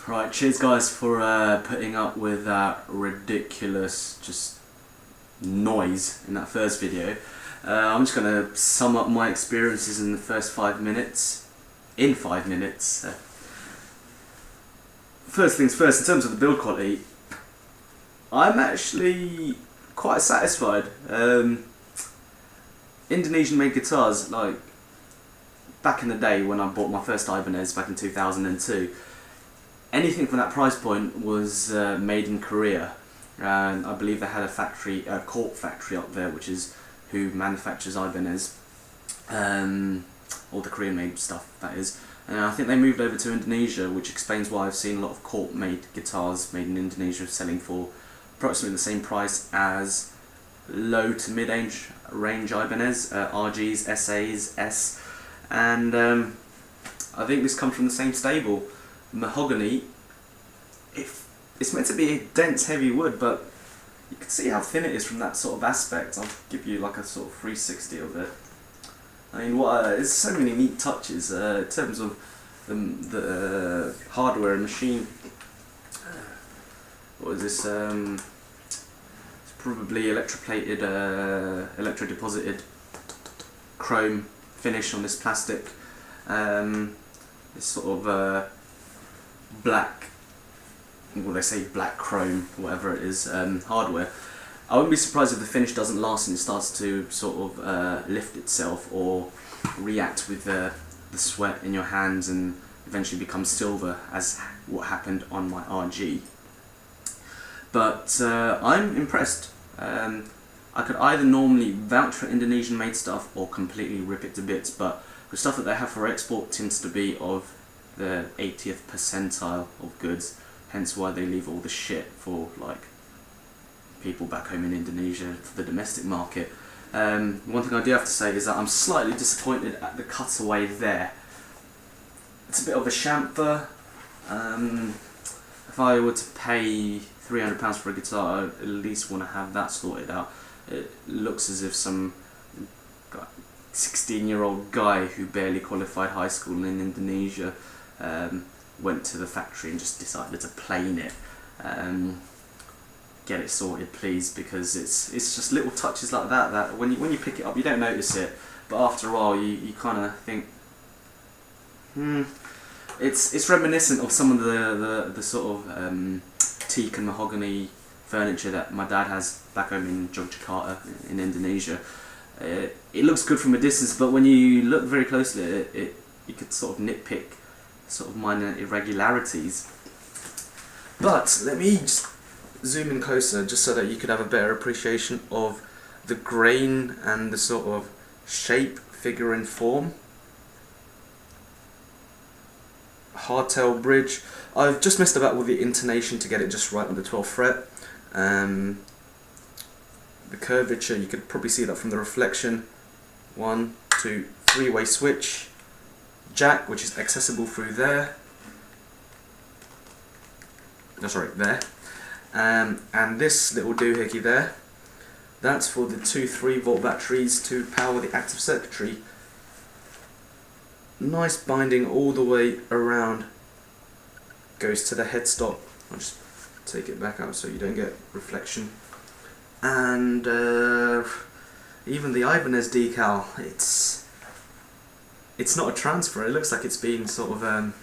Right, cheers guys for putting up with that ridiculous just noise in that first video. I'm just going to sum up my experiences in the first 5 minutes. In 5 minutes. First things first, in terms of the build quality, I'm actually quite satisfied. Indonesian made guitars, like back in the day when I bought my first Ibanez back in 2002, anything from that price point was made in Korea, and I believe they had a Cork factory up there, which is who manufactures Ibanez, all the Korean made stuff that is. And I think they moved over to Indonesia, which explains why I've seen a lot of Cork made guitars made in Indonesia selling for approximately the same price as low to mid range Ibanez, RGs, SAs, S, and I think this comes from the same stable. Mahogany, it's meant to be a dense heavy wood, but you can see how thin it is from that sort of aspect. I'll give you like a sort of 360 of it. I mean, there's so many neat touches in terms of the hardware and machine. What is this? It's probably electroplated, electrodeposited chrome finish on this plastic. This sort of black, well, they say black chrome, whatever it is, hardware. I wouldn't be surprised if the finish doesn't last and it starts to sort of lift itself or react with the sweat in your hands and eventually become silver, as what happened on my RG. But I'm impressed. I could either normally vouch for Indonesian made stuff or completely rip it to bits, but the stuff that they have for export tends to be of the 80th percentile of goods, hence why they leave all the shit for like people back home in Indonesia for the domestic market. One thing I do have to say is that I'm slightly disappointed at the cutaway there. It's a bit of a chamfer. If I were to pay £300 for a guitar, I'd at least want to have that sorted out. It looks as if some 16-year-old guy who barely qualified high school in Indonesia went to the factory and just decided to plane it. Get it sorted, please, because it's just little touches like that when you pick it up you don't notice it, but after a while you kind of think, it's reminiscent of some of the sort of teak and mahogany furniture that my dad has back home in Yogyakarta in Indonesia. It looks good from a distance, but when you look very closely you could sort of nitpick sort of minor irregularities. But let me just zoom in closer just so that you could have a better appreciation of the grain and the sort of shape, figure and form. Hardtail bridge. I've just messed about with the intonation to get it just right on the 12th fret. The curvature, you could probably see that from the reflection. 1, 2, 3-way switch. Jack, which is accessible through there. No, sorry, there. And this little doohickey there, that's for the 2 3-volt batteries to power the active circuitry. Nice binding all the way around. Goes to the headstock. I'll just take it back out so you don't get reflection. And even the Ibanez decal, it's not a transfer. It looks like it's been sort of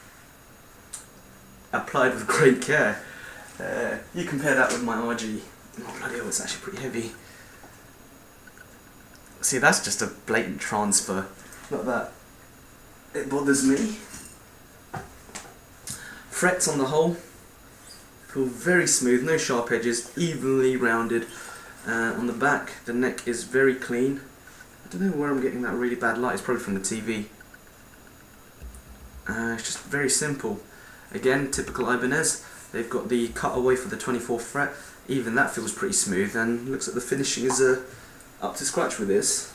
applied with great care. You compare that with my RG. Oh bloody hell, it's actually pretty heavy. See, that's just a blatant transfer. Not that it bothers me. Frets on the whole feel very smooth, no sharp edges, evenly rounded. On the back, the neck is very clean. I don't know where I'm getting that really bad light. It's probably from the TV. It's just very simple. Again, typical Ibanez. They've got the cutaway for the 24th fret. Even that feels pretty smooth, and looks like the finishing is up to scratch with this.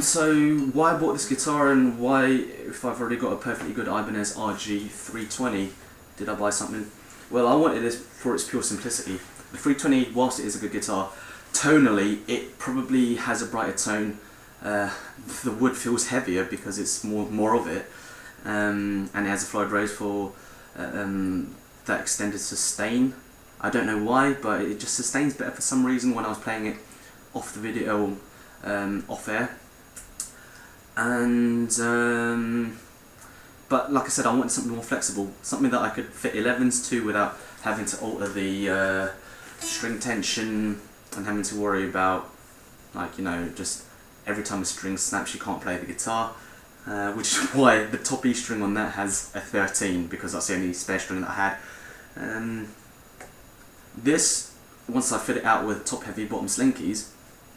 So why I bought this guitar, and why, if I've already got a perfectly good Ibanez RG320, did I buy something? Well, I wanted this for its pure simplicity. The 320, whilst it is a good guitar, tonally it probably has a brighter tone. The wood feels heavier because it's more of it. and it has a Floyd Rose for that extended sustain. I don't know why, but it just sustains better for some reason when I was playing it off the video, off air. And but like I said, I wanted something more flexible, something that I could fit 11s to without having to alter the string tension and having to worry about, like, you know, just every time a string snaps you can't play the guitar, which is why the top E string on that has a 13, because that's the only spare string that I had. This, once I fit it out with top heavy bottom slinkies,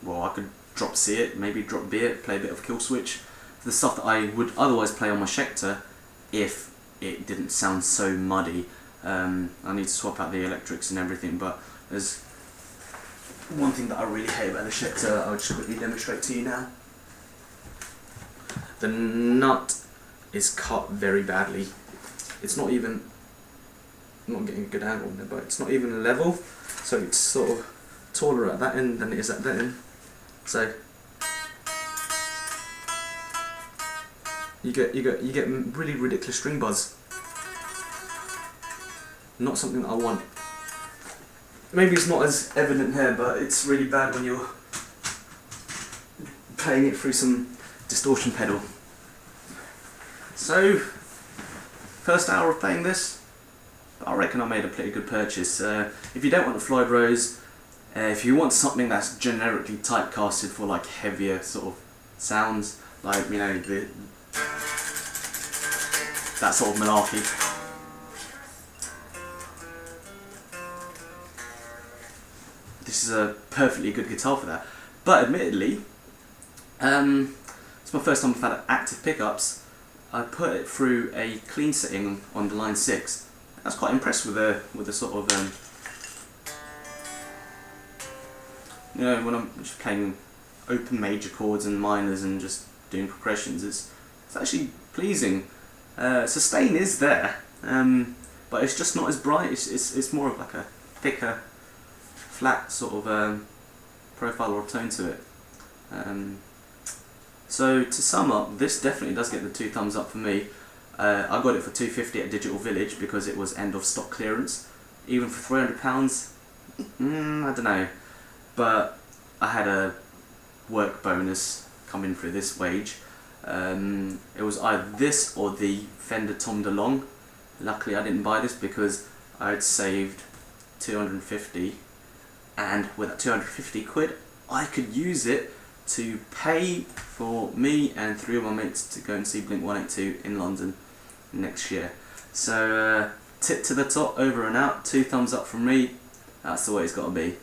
well, I could drop C it, maybe drop B it, play a bit of kill switch, the stuff that I would otherwise play on my Schecter if it didn't sound so muddy. I need to swap out the electrics and everything, but there's one thing that I really hate about the Schecter. I'll just quickly demonstrate to you now. The nut is cut very badly. It's not even, I'm not getting a good angle on there, but it's not even level, so it's sort of taller at that end than it is at that end. So you get really ridiculous string buzz. Not something that I want. Maybe it's not as evident here, but it's really bad when you're playing it through some distortion pedal. So, first hour of playing this, I reckon I made a pretty good purchase. If you don't want a Floyd Rose, if you want something that's generically typecasted for like heavier sort of sounds, like, you know, that sort of malarkey, this is a perfectly good guitar for that. But admittedly, it's my first time I've had active pickups. I put it through a clean setting on the line 6. I was quite impressed with the sort of, you know, when I'm just playing open major chords and minors and just doing progressions, it's actually pleasing. Sustain is there, but it's just not as bright. It's more of like a thicker, flat sort of profile or tone to it. So to sum up, this definitely does get the 2 thumbs up for me. I got it for $250 at Digital Village because it was end of stock clearance. Even for £300, I don't know. But I had a work bonus coming through this wage. It was either this or the Fender Tom DeLonge. Luckily I didn't buy this because I had saved $250, and with that 250 quid I could use it to pay for me and 3 of my mates to go and see Blink-182 in London next year. So tip to the top, over and out, 2 thumbs up from me. That's the way it's got to be.